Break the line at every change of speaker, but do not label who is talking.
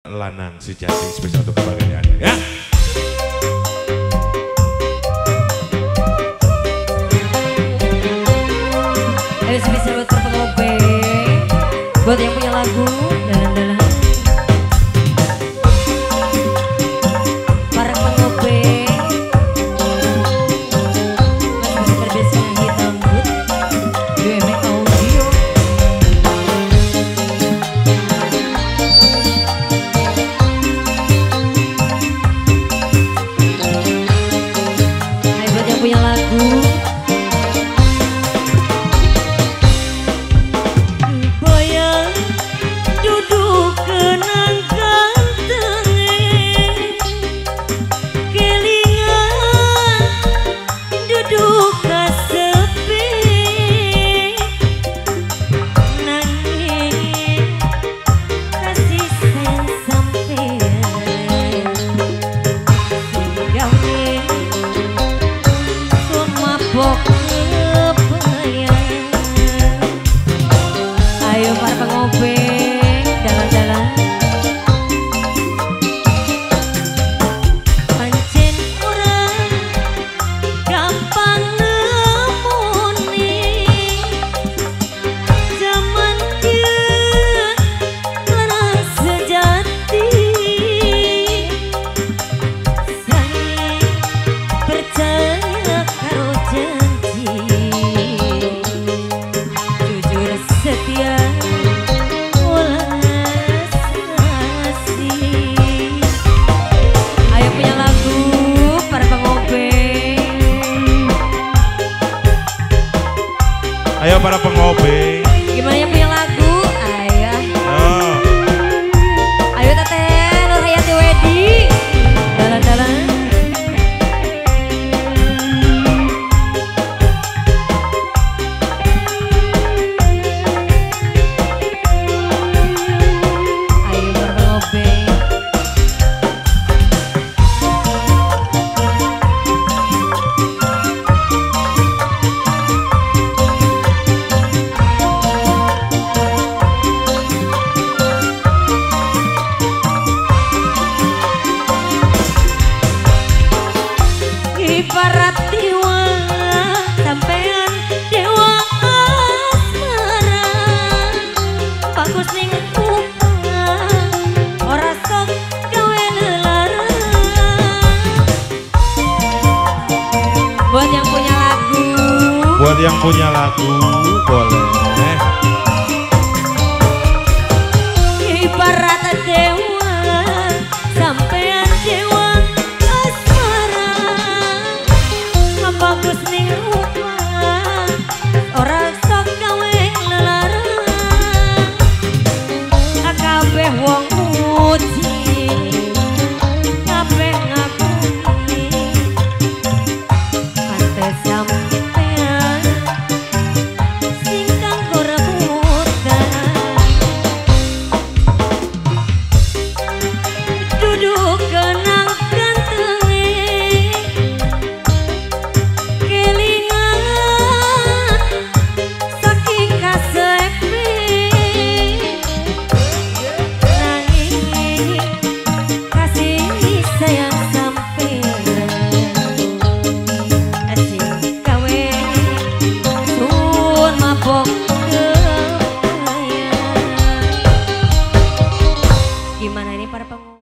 Lanang sejati spesial untuk kebahagiaannya ya.
Ada spesial buat Perpengobe, buat yang punya lagu dalam-dalam. Para pengobe masih terbiasa hitam but UMX Audio. Hai buat yang punya lagu. Ayo para pengobe dalan-dalan. Pancen orang gampang nemoni zaman dia larang sejati. Saya percaya karo janji jujur setia.
Ayo para pengobe.
Gimana yang punya lagu? Ayah.
Oh.
Ayo Teteh Nur Hayati Wedi. Dalan-dalan. Ayo para pengobe. Ibarat dewa sampean dewa asmara, bagus ning rupa ora sok gawe lelarang. Buat yang punya lagu,
Buat yang punya lagu boleh.
ibarat dewa sampean dewa bagus ning rupa ora sok gawe lelarang. Kabeh wong muji kabeh ngakuni pantes sampean sing kanggo rebutan. Duduk kenang gimana ini para pengu